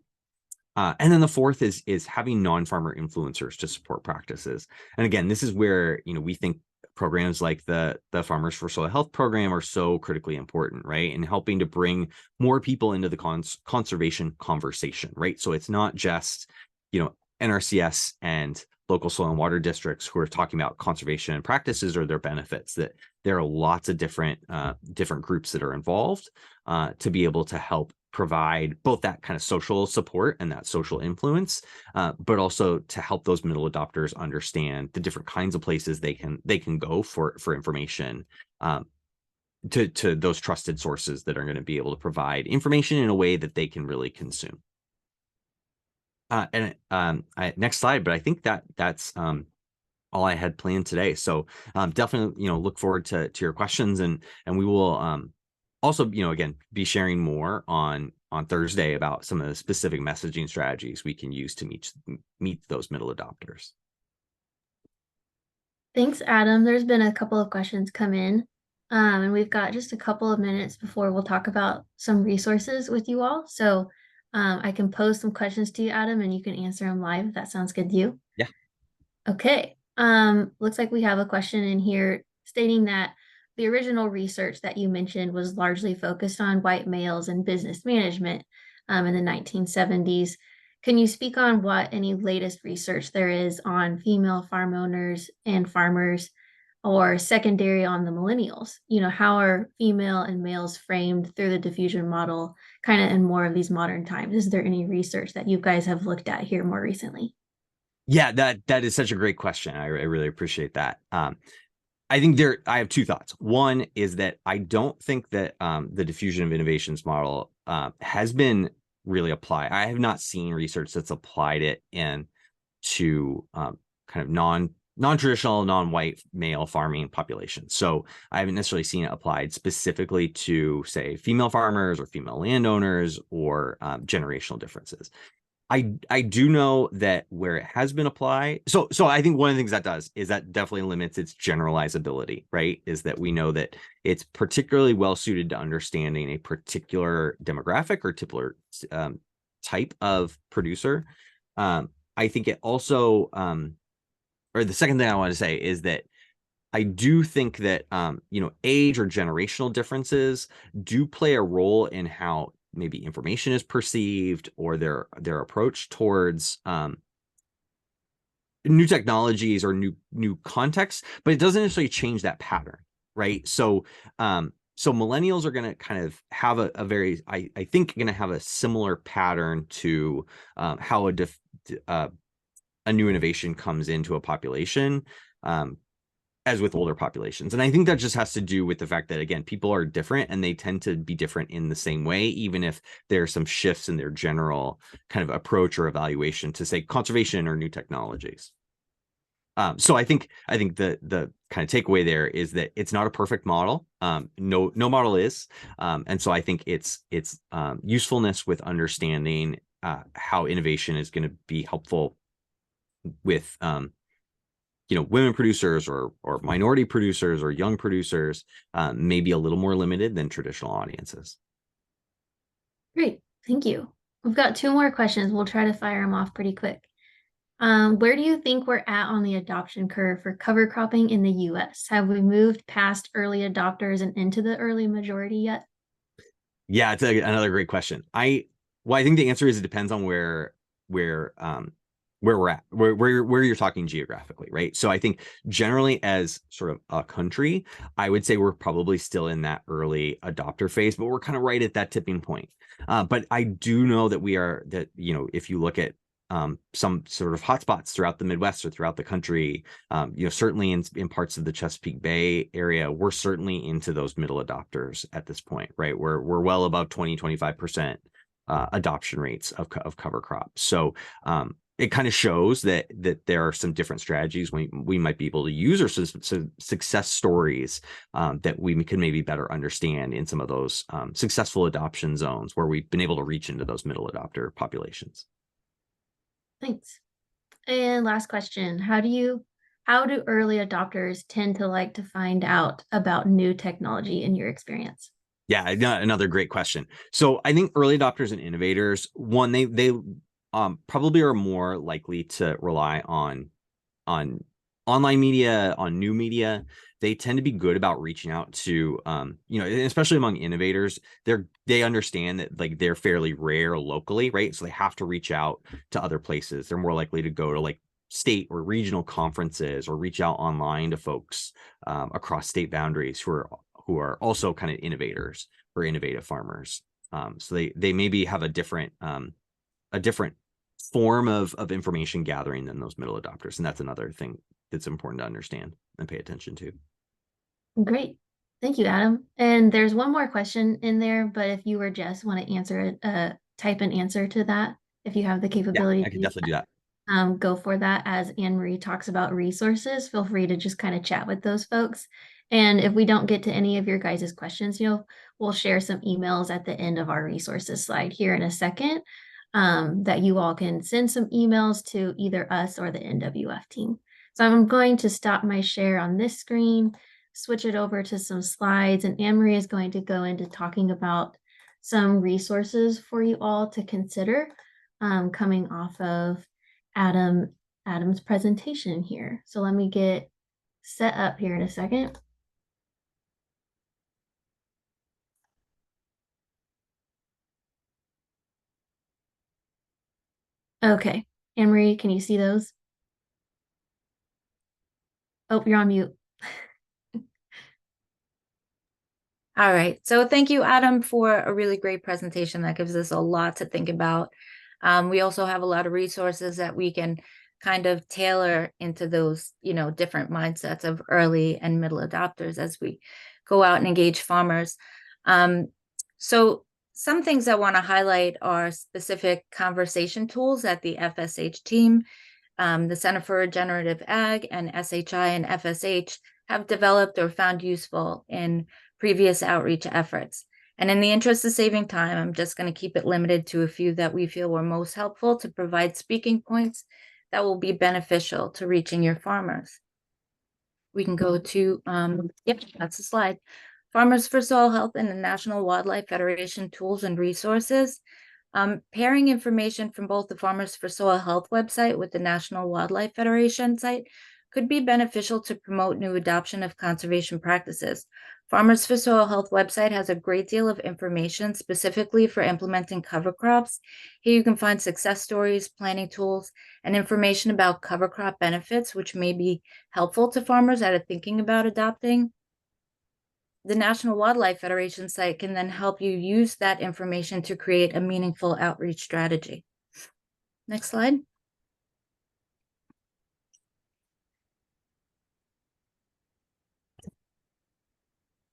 And then the fourth is having non-farmer influencers to support practices. And again, this is where we think programs like the Farmers for Soil Health program are so critically important, right? And helping to bring more people into the conservation conversation, right? So it's not just NRCS and local soil and water districts who are talking about conservation practices or their benefits. That there are lots of different groups that are involved to be able to help provide both that kind of social support and that social influence, but also to help those middle adopters understand the different kinds of places they can go for information, to those trusted sources that are going to be able to provide information in a way that they can really consume. Next slide, but I think that's all I had planned today. So definitely look forward to your questions, and we will also, again, be sharing more on Thursday about some of the specific messaging strategies we can use to meet those middle adopters. Thanks, Adam. There's been a couple of questions come in, and we've got just a couple of minutes before we'll talk about some resources with you all. So I can pose some questions to you, Adam, and you can answer them live if that sounds good to you. Yeah. Okay. Looks like we have a question in here stating that the original research that you mentioned was largely focused on white males and business management in the 1970s. Can you speak on what any latest research there is on female farm owners and farmers, or secondary on the millennials? How are female and males framed through the diffusion model kind of in more of these modern times? Is there any research that you guys have looked at here more recently? Yeah, that is such a great question. I really appreciate that. I think I have two thoughts. One is that I don't think that the diffusion of innovations model has been really apply. I have not seen research that's applied it in to kind of non-traditional, non-white male farming populations. So I haven't necessarily seen it applied specifically to, say, female farmers or female landowners or generational differences. I do know that where it has been applied, so I think one of the things that does is that definitely limits its generalizability, right? Is that we know that it's particularly well suited to understanding a particular demographic or type of producer. I think it also, or the second thing I want to say is that I do think that age or generational differences do play a role in how maybe information is perceived or their approach towards new technologies or new contexts, but it doesn't necessarily change that pattern, right? So millennials are going to kind of have a very, I think, going to have a similar pattern to how a new innovation comes into a population. As with older populations. And I think that just has to do with the fact that, again, people are different and they tend to be different in the same way, even if there are some shifts in their general kind of approach or evaluation to, say, conservation or new technologies. So I think the kind of takeaway there is that it's not a perfect model. No model is. And so I think it's usefulness with understanding how innovation is going to be helpful with women producers or minority producers or young producers may be a little more limited than traditional audiences. Great, thank you. We've got 2 more questions. We'll try to fire them off pretty quick. Where do you think we're at on the adoption curve for cover cropping in the US? Have we moved past early adopters and into the early majority yet? Yeah, it's another great question. I think the answer is it depends on where we're at, where you're talking geographically, right? So I think generally as sort of a country, I would say we're probably still in that early adopter phase, but we're kind of right at that tipping point. But I do know that if you look at some sort of hotspots throughout the Midwest or throughout the country, certainly in parts of the Chesapeake Bay area, we're certainly into those middle adopters at this point, right? We're well above 20-25% adoption rates of cover crops. So it kind of shows that there are some different strategies we might be able to use, or some success stories that we can maybe better understand in some of those successful adoption zones where we've been able to reach into those middle adopter populations. Thanks. And last question, how do early adopters tend to like to find out about new technology in your experience? Yeah, another great question. So I think early adopters and innovators, one, they probably are more likely to rely on online media, on new media. They tend to be good about reaching out to, especially among innovators, they understand that like they're fairly rare locally, right? So they have to reach out to other places. They're more likely to go to like state or regional conferences or reach out online to folks across state boundaries who are also kind of innovators or innovative farmers. So they maybe have a different form of information gathering than those middle adopters. And that's another thing that's important to understand and pay attention to. Great. Thank you, Adam. And there's one more question in there, but if you or Jess want to answer it, type an answer to that, if you have the capability. Yeah, I can definitely do that. Go for that. As Anne Marie talks about resources, feel free to just kind of chat with those folks. And if we don't get to any of your guys' questions, we'll share some emails at the end of our resources slide here in a second, that you all can send some emails to either us or the NWF team. So I'm going to stop my share on this screen, switch it over to some slides, and Anne Marie is going to go into talking about some resources for you all to consider, coming off of Adam's presentation here. So let me get set up here in a second. Okay, Anne Marie, can you see those? Oh, you're on mute. All right. So thank you, Adam, for a really great presentation that gives us a lot to think about. We also have a lot of resources that we can kind of tailor into those, different mindsets of early and middle adopters as we go out and engage farmers. So some things I want to highlight are specific conversation tools that the FSH team, the Center for Regenerative Ag, and SHI and FSH have developed or found useful in previous outreach efforts. And in the interest of saving time, I'm just going to keep it limited to a few that we feel were most helpful to provide speaking points that will be beneficial to reaching your farmers. We can go to, yep, that's the slide. Farmers for Soil Health and the National Wildlife Federation tools and resources. Pairing information from both the Farmers for Soil Health website with the National Wildlife Federation site could be beneficial to promote new adoption of conservation practices. Farmers for Soil Health website has a great deal of information specifically for implementing cover crops. Here you can find success stories, planning tools, and information about cover crop benefits, which may be helpful to farmers that are thinking about adopting. The National Wildlife Federation site can then help you use that information to create a meaningful outreach strategy. Next slide.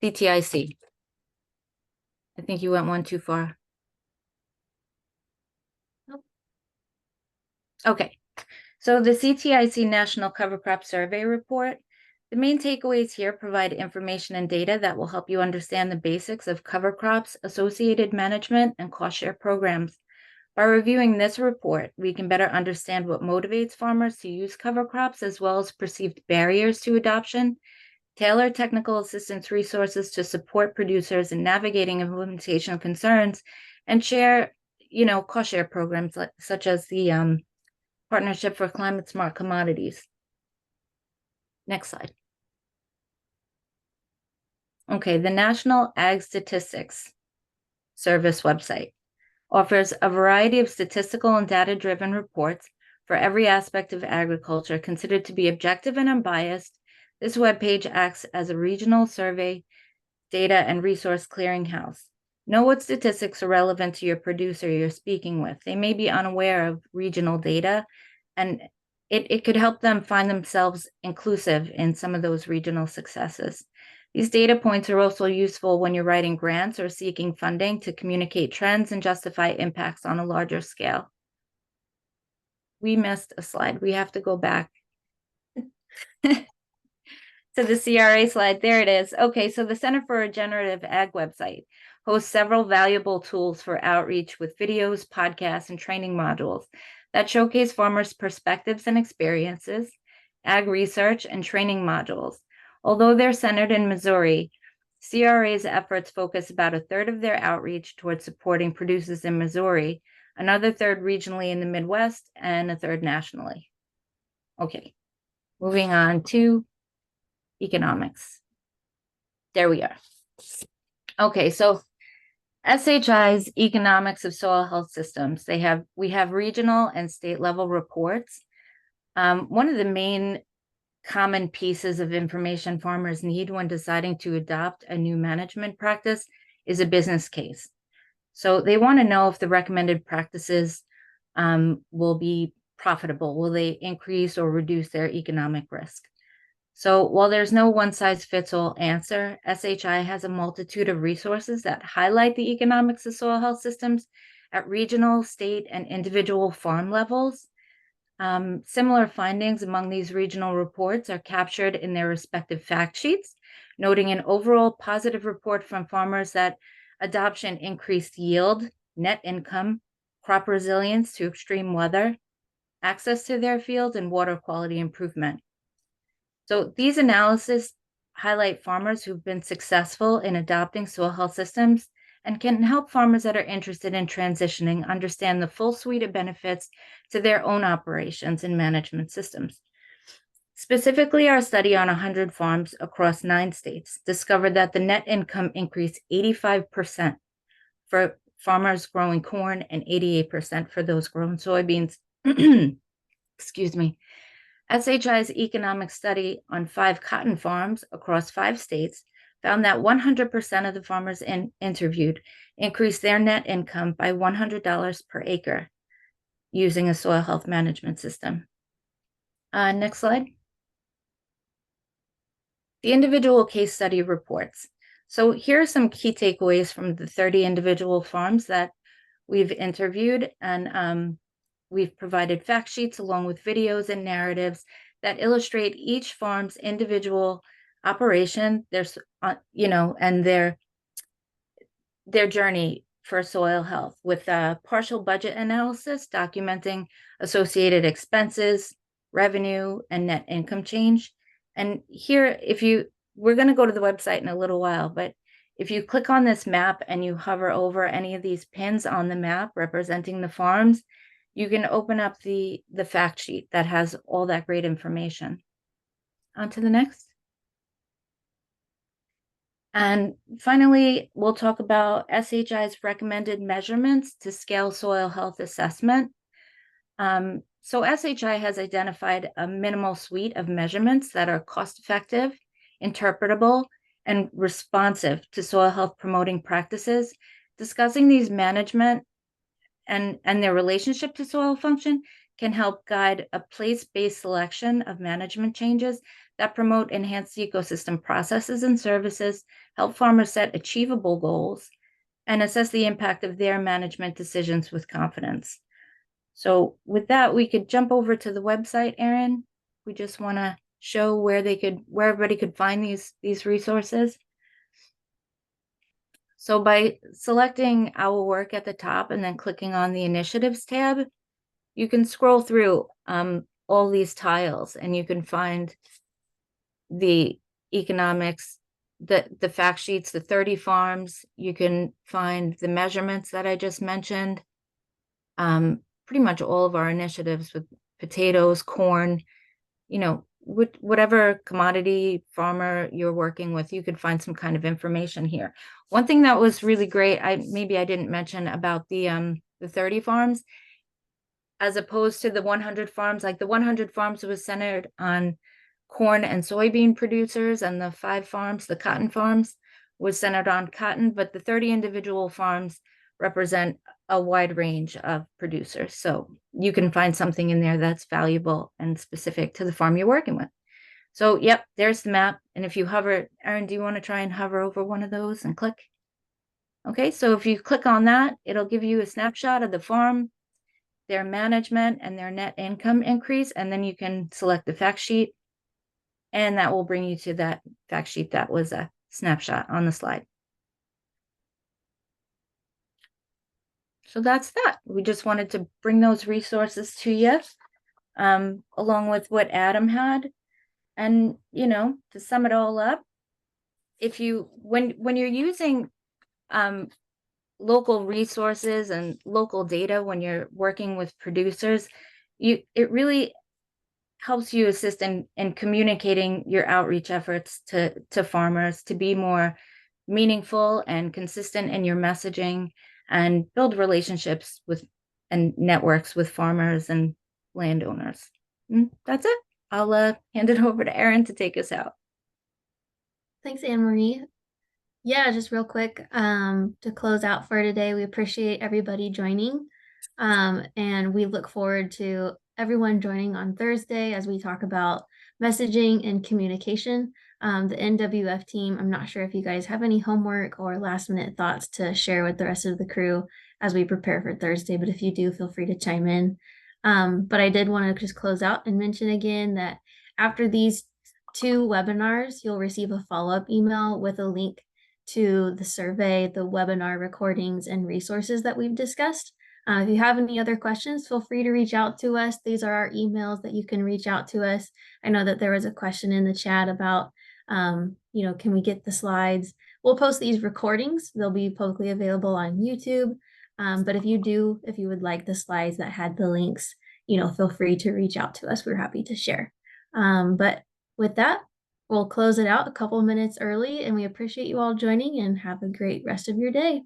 CTIC. I think you went one too far. Nope. Okay, so the CTIC National Cover Crop Survey Report. The main takeaways here provide information and data that will help you understand the basics of cover crops, associated management, and cost share programs. By reviewing this report, we can better understand what motivates farmers to use cover crops, as well as perceived barriers to adoption, tailor technical assistance resources to support producers in navigating implementation concerns, and share, cost share programs such as the Partnership for Climate Smart Commodities. Next slide. Okay, the National Ag Statistics Service website offers a variety of statistical and data-driven reports for every aspect of agriculture considered to be objective and unbiased. This webpage acts as a regional survey, data, and resource clearinghouse. Know what statistics are relevant to your producer you're speaking with. They may be unaware of regional data, and it could help them find themselves inclusive in some of those regional successes. These data points are also useful when you're writing grants or seeking funding to communicate trends and justify impacts on a larger scale. We missed a slide. We have to go back to the CRA slide. There it is. Okay, so the Center for Regenerative Ag website hosts several valuable tools for outreach with videos, podcasts, and training modules that showcase farmers' perspectives and experiences, ag research, and training modules. Although they're centered in Missouri, CRA's efforts focus about a third of their outreach towards supporting producers in Missouri, another third regionally in the Midwest, and a third nationally. Okay, moving on to economics. There we are. Okay, so SHI's Economics of Soil Health Systems. We have regional and state level reports. One of the main common pieces of information farmers need when deciding to adopt a new management practice is a business case. So they want to know if the recommended practices will be profitable. Will they increase or reduce their economic risk? So while there's no one-size-fits-all answer, SHI has a multitude of resources that highlight the economics of soil health systems at regional, state, and individual farm levels. Similar findings among these regional reports are captured in their respective fact sheets, noting an overall positive report from farmers that adoption increased yield, net income, crop resilience to extreme weather, access to their fields, and water quality improvement. So these analyses highlight farmers who've been successful in adopting soil health systems and can help farmers that are interested in transitioning understand the full suite of benefits to their own operations and management systems. Specifically, our study on 100 farms across 9 states discovered that the net income increased 85% for farmers growing corn and 88% for those growing soybeans. Excuse me. SHI's economic study on 5 cotton farms across 5 states found that 100% of the farmers interviewed increased their net income by $100 per acre using a soil health management system. Next slide. The individual case study reports. So here are some key takeaways from the 30 individual farms that we've interviewed, and we've provided fact sheets along with videos and narratives that illustrate each farm's individual operation, and their journey for soil health, with a partial budget analysis documenting associated expenses, revenue, and net income change. And here, we're going to go to the website in a little while, but if you click on this map and you hover over any of these pins on the map representing the farms, you can open up the fact sheet that has all that great information. On to the next. And finally, we'll talk about SHI's recommended measurements to scale soil health assessment. So SHI has identified a minimal suite of measurements that are cost-effective, interpretable, and responsive to soil health promoting practices. Discussing these management and their relationship to soil function can help guide a place-based selection of management changes that promote enhanced ecosystem processes and services, help farmers set achievable goals, and assess the impact of their management decisions with confidence. So with that, we could jump over to the website, Erin. We just want to show where everybody could find these resources. So by selecting our work at the top and then clicking on the initiatives tab, you can scroll through all these tiles and you can find the economics, the fact sheets, the 30 farms. You can find the measurements that I just mentioned. Pretty much all of our initiatives with potatoes, corn, whatever commodity farmer you're working with, you could find some kind of information here. One thing that was really great, maybe I didn't mention about the 30 farms, as opposed to the 100 farms. Like the 100 farms was centered on corn and soybean producers, and the 5 farms, the cotton farms, was centered on cotton, but the 30 individual farms represent a wide range of producers. So you can find something in there that's valuable and specific to the farm you're working with. So yep, there's the map. And if you hover, Erin, do you want to try and hover over one of those and click? Okay, so if you click on that, it'll give you a snapshot of the farm, their management, and their net income increase. And then you can select the fact sheet, and that will bring you to that fact sheet that was a snapshot on the slide. So that's that. We just wanted to bring those resources to you, along with what Adam had. And, to sum it all up, when you're using local resources and local data, when you're working with producers, it really helps you assist in communicating your outreach efforts to farmers to be more meaningful and consistent in your messaging, and build relationships with and networks with farmers and landowners. That's it. I'll hand it over to Erin to take us out. Thanks, Anne Marie. Yeah, just real quick, to close out for today, we appreciate everybody joining. And we look forward to everyone joining on Thursday as we talk about messaging and communication. The NWF team, I'm not sure if you guys have any homework or last minute thoughts to share with the rest of the crew as we prepare for Thursday, but if you do, feel free to chime in. But I did want to just close out and mention again that after these 2 webinars, you'll receive a follow-up email with a link to the survey, the webinar recordings, and resources that we've discussed. If you have any other questions, feel free to reach out to us. These are our emails that you can reach out to us. I know that there was a question in the chat about, can we get the slides? We'll post these recordings. They'll be publicly available on YouTube. But if you would like the slides that had the links, feel free to reach out to us. We're happy to share. But with that, we'll close it out a couple minutes early, and we appreciate you all joining, and have a great rest of your day.